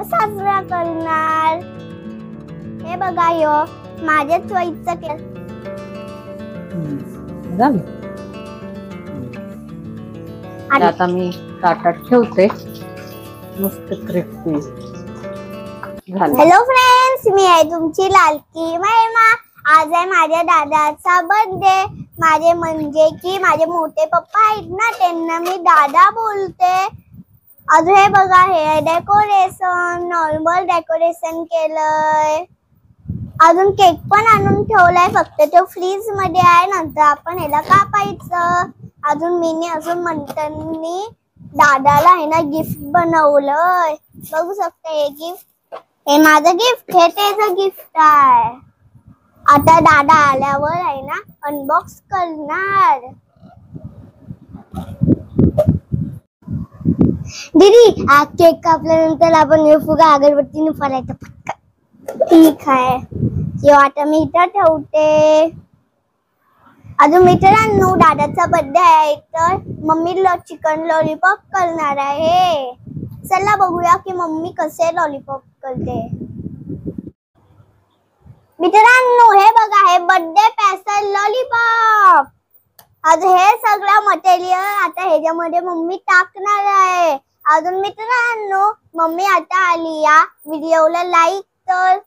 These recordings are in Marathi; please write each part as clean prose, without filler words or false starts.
साजरा करणार। हे बघा यो माझ्या चॉईसचा केक। आता मी ताटात ठेवते मस्त क्रिस्पी झालं। हॅलो फ्रेंड्स, मी आहे तुमची लाडकी महिमा। आज आहे माझ्या दादाचा बर्थडे। माझे म्हणजे की माझे मोठे पप्पा आहेत ना, त्यांना मी दादा बोलते। अजून हे बघा, हे डेकोरेशन नॉर्मल डेकोरेशन केलंय। अजून केक पण आणून ठेवलाय, फक्त तो फ्रीज मध्ये आहे। नंतर आपण ह्याला कापायचं। अजून मीने अजून म्हणतानी दादाला आहे ना गिफ्ट बनवलंय, बघू शकता। हे गिफ्ट, हे माझं गिफ्ट, हे त्याचं गिफ्ट आहे। आता दादा आल्यावर आहे ना अनबॉक्स करणार। दीदी, हा केक कापल्यानंतर आपण हे फुगा अगरबत्तीने फोडायचा पटकन। ठीक आहे, यो आता मी इथं ठेवते। अजून मित्रांनो, दादाचा बर्थडे आहे तर मम्मी चिकन लॉलीपॉप करणार आहे। चला बघूया की मम्मी कसे लॉलीपॉप करते। मित्रांनो, हे बघा, हे बर्थडे स्पेशल लॉलीपॉप। आज हे सगळं मटेरियल आता ह्याच्यामध्ये मम्मी टाकणार आहे। अजून मित्रांनो, मम्मी आता आली, या व्हिडिओला लाईक तर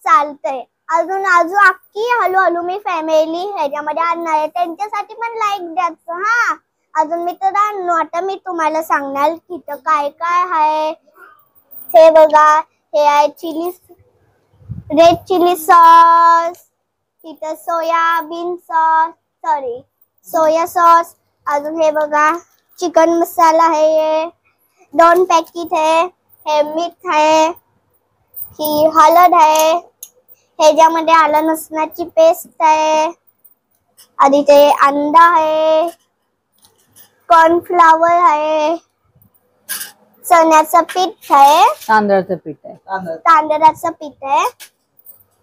चालतंय। अजून अख्खी हळूहळू मी फॅमिली ह्याच्यामध्ये आणणार आहे, त्यांच्यासाठी पण लाईक द्यायचं हा। अजून मित्रांनो, आता मी तुम्हाला सांगणार तिथं काय काय आहे। हे बघा, हे आहे रेड चिली सॉस, तिथं सोयाबीन सॉस, सोया सॉस। अजून हे बघा, चिकन मसाला आहे, 2 पॅकेट आहे। हे मीठ आहे, ही हळद आहे, ह्याच्यामध्ये आलं लसणाची पेस्ट आहे। आधी ते अंडा आहे, कॉर्नफ्लावर आहे, चण्याचं पीठ आहे, तांदळाचं पीठ आहे, तांदळाचं पीठ आहे।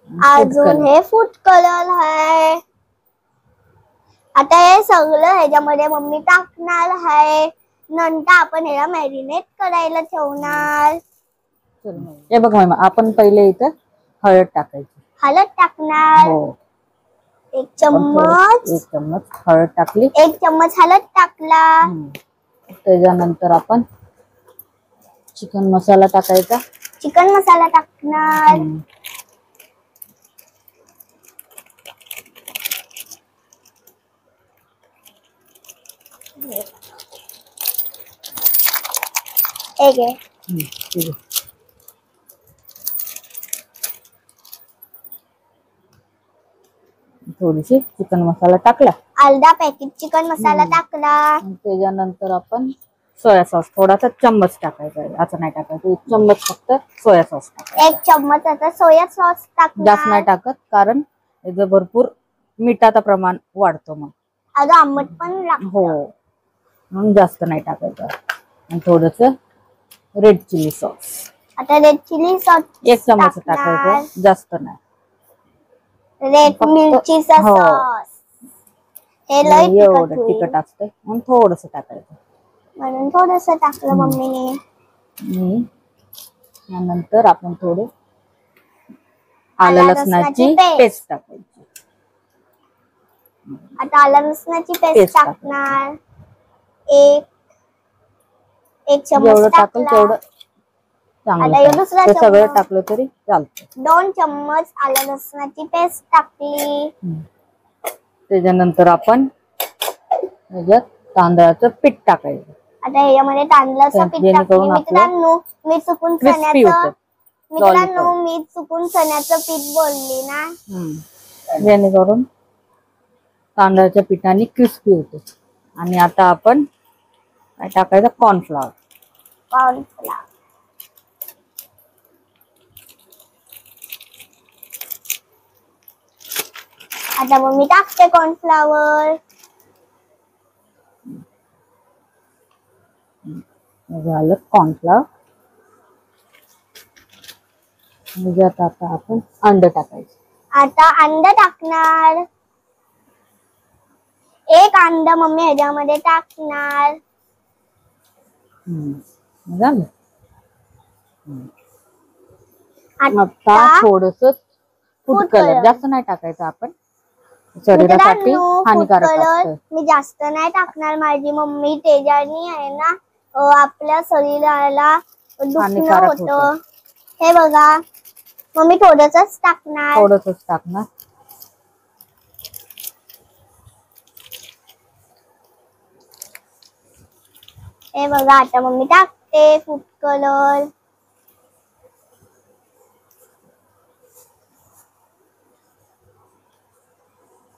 अजून हे फूड कलर आहे। आता हे सगळं ह्याच्यामध्ये मम्मी टाकणार आहे। नंतर आपण ह्याला मॅरिनेट करायला ठेवणार। हे बघ मम्मा, आपण पहिले इथं हळद टाकायची। हळद टाकणार, हो, 1 चम्मच हळद टाकली, 1 चम्मच हळद टाकला। त्याच्यानंतर आपण चिकन मसाला टाकायचा, चिकन मसाला टाकणार। एक आहे, थोडीशी चिकन मसाला टाकला, अर्धा पॅकेट चिकन मसाला टाकला। त्याच्यानंतर आपण सोया सॉस थोडासा चम्मच टाकायचा आहे, असं नाही टाकायचं, 1 चम्मच फक्त सोया सॉस टाकायचा। 1 चम्मच आता सोया सॉस टाकणार, जास्त नाही टाकत, कारण याचं भरपूर मिठाचं प्रमाण वाढतो मग, अजून आंबट पण लागतं। हो, म्हणून जास्त नाही टाकायचं। आणि थोडस रेड चिली सॉस, आता रेड चिली सॉस 1 चम्मच टाकायचं, जास्त नाही। रेड मिरचीचा सॉस, हे लय तिखट असतं म्हणून थोडस टाकायचं, म्हणून थोडस टाकलं मम्मीने। नंतर आपण थोडे आलं लसणाची पेस्ट टाकायची। आता आलं लसणाची पेस्ट टाकणार, 1 चम्मच टाकलं तेवढं चांगलं, सगळं टाकलं तरी चालतं। 2 चम्मच आलं लसणाची पेस्ट टाकली। त्याच्यानंतर आपण ह्याच्यात तांदळाचं पीठ टाकायचं। आता ह्याच्यामध्ये तांदळाचं पीठ टाकलं। मित्रांनो, मी चुकून चण्याचं पीठ बोलली ना, जेणेकरून तांदळाच्या पिठाने क्रिस्पी होते। आणि आता आपण काय टाकायचं, कॉर्नफ्लॉवर। आता मग मी टाकते कॉर्नफ्लॉवर। झालं कॉर्नफ्लॉवर। आता आपण अंड टाकायचं। आता अंड टाकणार, 1 अंडा मम्मी ह्याच्यामध्ये टाकणार। झालं, आता थोडस फूड कलर, जास्त नाही टाकायचं आपण, शरीरासाठी हानिकारक असतं. मी जास्त नाही टाकणार. माझी मम्मी तेजानी आहे ना आपल्या शरीराला दुखणं होतं. हे बघा मम्मी थोडंसंच टाकणार. हे बघा आता मम्मी टाकते फूड कलर.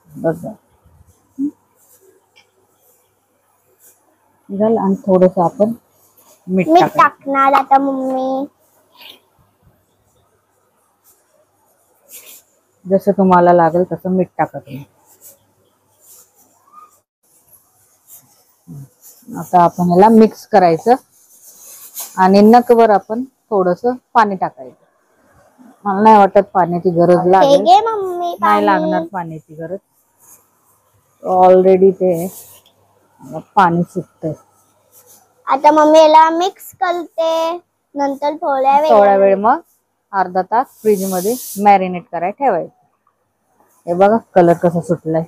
झालं. आणि थोडस आपण मीठ टाकणार आता मम्मी. जसं तुम्हाला लागेल तसं मीठ टाका तुम्ही. आता आपण याला मिक्स करायचं आणि नकभर आपण थोडस पाणी टाकायचं. मला नाही वाटत पाण्याची गरज लागेल, नाही लागणार पाण्याची गरज. ऑलरेडी ते पाणी सुटतंय. आता मम्मी याला मिक्स करते. नंतर थोड्या वेळ मग अर्धा तास फ्रीज मध्ये मॅरिनेट करायला ठेवायचं. हे बघा कलर कसा सुटलाय.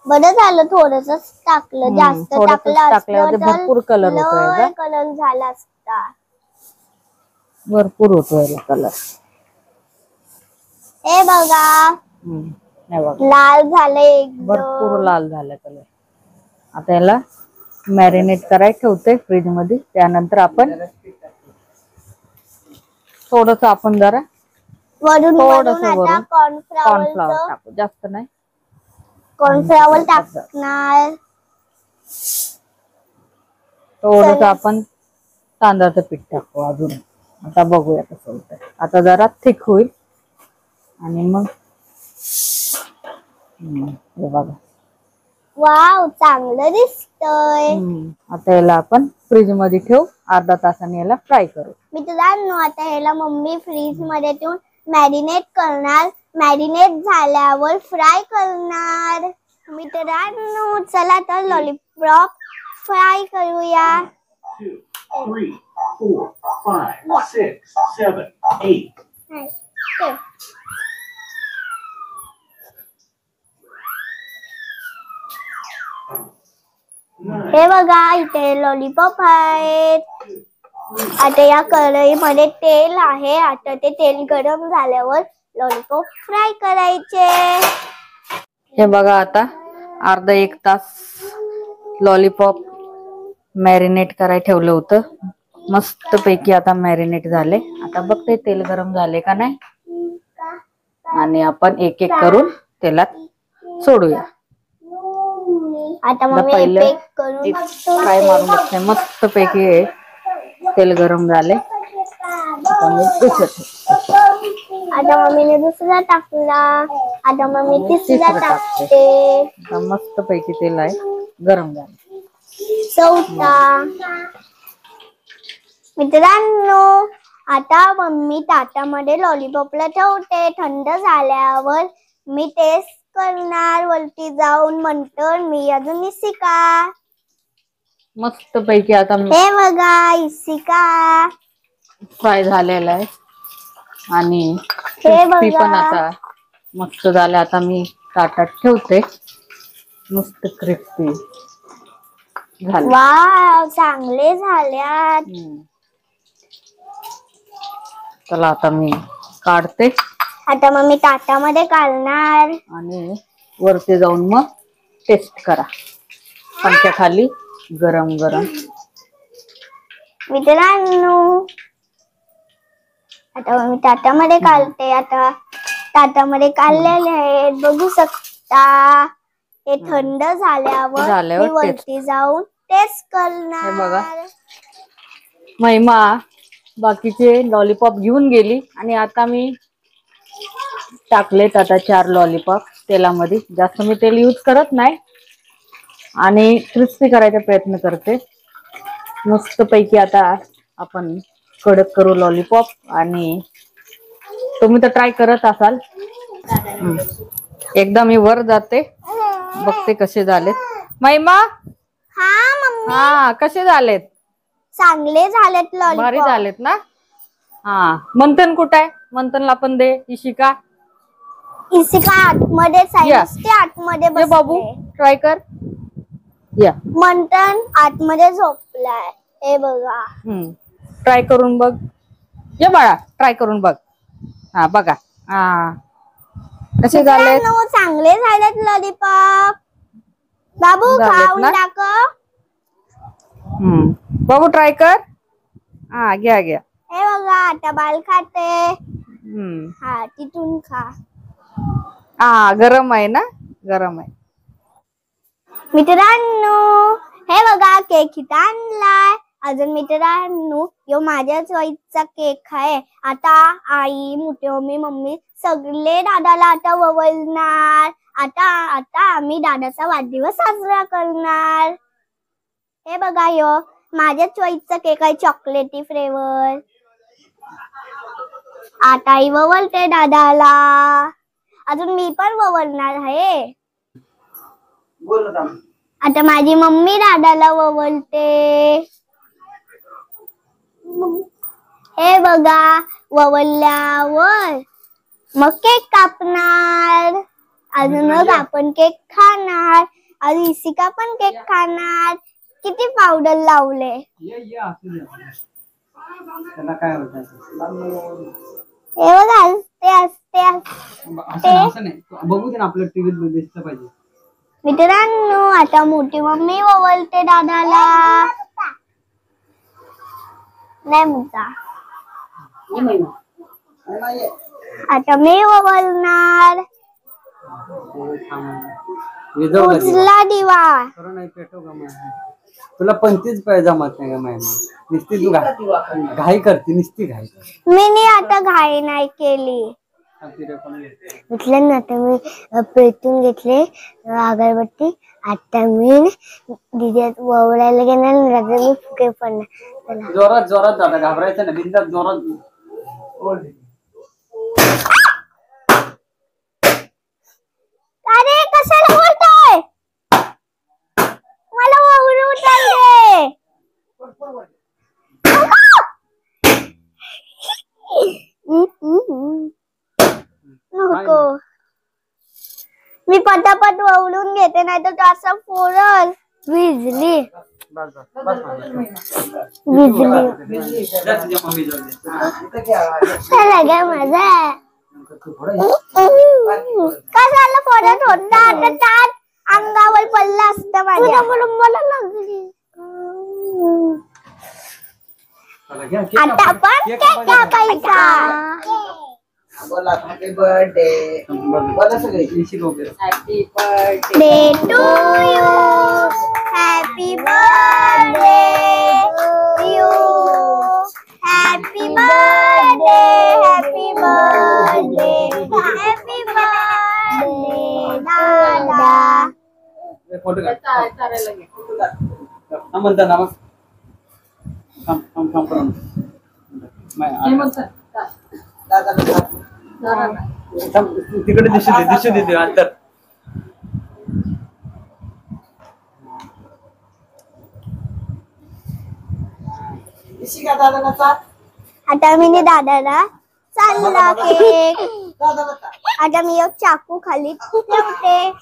बरं झालं थोडंसंच टाकलं, जास्त टाकलं भरपूर कलर होतोय. कलर झाला असता. भरपूर होतोय कलर. हे बघा लाल झाले, भरपूर लाल झालं कलर. आता याला मॅरिनेट करायला ठेवते फ्रीज मध्ये. त्यानंतर आपण थोडस आपण जरा वरून कॉर्नफ्लॉवर टाकू, जास्त नाही. कॉर्नफ्लॉवर टाकणार. थोडस आपण तांदळाचं पीठ टाकू अजून. आता बघूया कसं होतं. आता जरा थिक होईल आणि मग हे बघा वाव चांगलं दिसतंय. आता याला आपण फ्रीज मध्ये ठेवू. अर्धा तासाने याला फ्राय करू. मित्रांनो आता ह्याला मम्मी फ्रीज मध्ये ठेवून मॅरिनेट करणार. मॅरिनेट झाल्यावर फ्राय करणार. मित्रांनो चला तर लॉलीपॉप फ्राय करूया. 2, 3, 4, 5, 6, 7, 8. हे बघा इथे लॉलीपॉप आहेत. आता या कढईमध्ये तेल आहे. आता ते तेल गरम झाल्यावर लॉलीपॉप फ्राय करायचे. हे बघा आता अर्धा 1 तास लॉलीपॉप मॅरिनेट करायला ठेवलं होतं. मस्त पैकी आता मॅरिनेट झाले. आता बघते तेल गरम झाले का नाही. आणि आपण एक एक करून तेलात सोडूया. आता पहिलं एक फ्राय मारून बघते. मस्त पैकी तेल गरम झाले. आता मम्मीने दुसरा टाकला. आता मम्मी तिसरा टाकते. मस्त पैकी तेल आहे गरम झाले. चौथा. मित्रांनो आता मम्मी ताटामध्ये लॉलीपॉपला ठेवते. थंड झाल्यावर मी टेस्ट करणार. वरती जाऊन म्हणतो मी अजून इसिका. मस्त पैकी आता हे बघा इसिका फ्राय झालेला आहे. आणि हे पण आता मस्त झाले. आता मी ताटात ठेवते. मस्त क्रिस्पी झाले. वाव चांगले झाल्यात. चला आता मी काढते. आता मग मी ताटामध्ये काढणार. आणि वरती जाऊन मग टेस्ट करा. पंख्याखाली गरम गरम. मित्रांनो आता मी ताटामध्ये काढते. आता ताटामध्ये काढलेले आहेत बघू शकता. हे थंड झाल्यावर वरती जाऊन टेस्ट करणार. हे बघा महिमा बाकीचे लॉलीपॉप घेऊन गेली. आणि आता मी टाकलेत आता 4 लॉलीपॉप तेलामध्ये. जास्त मी तेल यूज करत नाही. आणि क्रिस्पी करायचा प्रयत्न करते. मस्त पैकी आता आपण कडक करू लॉलीपॉप. आणि तुम्ही तर ट्राय करत असाल. एकदा मी वर जाते बघते कसे झालेत. महिमा हा मम्मी कसे झालेत. चांगले झालेत लॉलीपॉप. भारी झालेत ना. हा, मंथन कुठं आहे? मंथनला पण दे. इशिका इसिका आतमध्ये सायन्सचे आतमध्ये ये बाबू, बसले. ट्राय कर. या मंथन आतमध्ये झोपलाय. हे बघा. ट्राय करून बघ. ये बाळा, ट्राय करून बघ. हा बघा. हा, कसे झाले? मित्रांनो, चांगले झालेत लॉलीपॉप. बाबू झालेत खाऊन ना? टाक. बाबू ट्राय कर. हा, घ्या घ्या. हे बघा, आता बाल खाते. हम्म. हा, तिथून खा. हा, गरम आहे ना? गरम आहे. मित्रांनो, हे बघा, केक इथं आणलाय. अजून मित्रांनो, यो माझ्या चॉईसचा केक आहे. आता आई, मोठी मम्मी सगळे दादाला आता ववलणार. आता आम्ही दादाचा वाढदिवस साजरा करणार. हे बघा, यो माझ्या चॉईसचा केक आहे, चॉकलेटी फ्लेवर. आता आई ववलते दादाला. अजून मी पण ववलणार आहे. आता माझी मम्मी दादाला ववलते. हे बघा, ववलल्यावर मग केक कापणार. अजून मग आपण केक खाणार. आणि इसिका पण केक खाणार. किती पावडर लावले. हे बघा, बघू दे ना, आपल्या टीव्हीत दिसलं पाहिजे. मित्रांनो, आता मोठी मम्मी ववलते दादाला. नाही मुद्दा. आता मी ववलणार. उचला दिवा. तुला पंचवीस पाय जमत नाही का महिना? नुसती तू घाई करते, नुसती घाई. मी आता घाई नाही केली. म्हटलं ना, आता मी पेटून घेतले अगरबत्ती. आता मी दिद्यात ववळायला गेणार. मी फुके पडणार. जोरात जोरात जाता, घाबरायचं ना, बिंदात जोरात. अरे, कशाला बोलतोय? मला वळू दे. नको, मी पटापट वळून घेते, नाही तर असं फोडल. विजली सगळ्या मजा आहे. कशाला फोडत होता? आता ताट अंगावर पडला असतं माझ्या. मला लागली. आता आपण केक कापायचा. बोला हॅपी बर्थडे. बोला सगळे. Happy birthday to you. Happy birthday you. Happy birthday. Happy birthday. Happy birthday दादा. फोटो म्हणता ना, मग तिकडे दिसू देते अंतर. आता मी दादाला चालला केक. आता मी एक चाकू खाली ठेवते.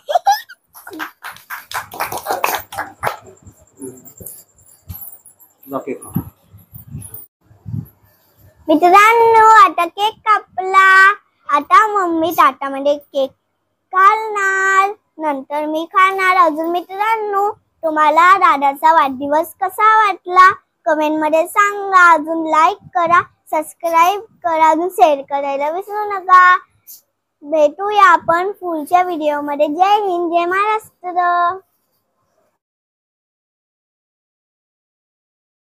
मित्रांनो, आता केक कापला. आता मम्मी ताटामध्ये केक घालणार. नंतर मी खाणार. अजून मित्रांनो, तुम्हाला दादाचा वाढदिवस कसा वाटला कमेंट मध्ये सांगा. अजून लाईक करा, सबस्क्राईब करा, अजून शेअर करायला विसरू नका. भेटूया आपण पुढच्या व्हिडिओ मध्ये. जय हिंद, जय महाराष्ट्र.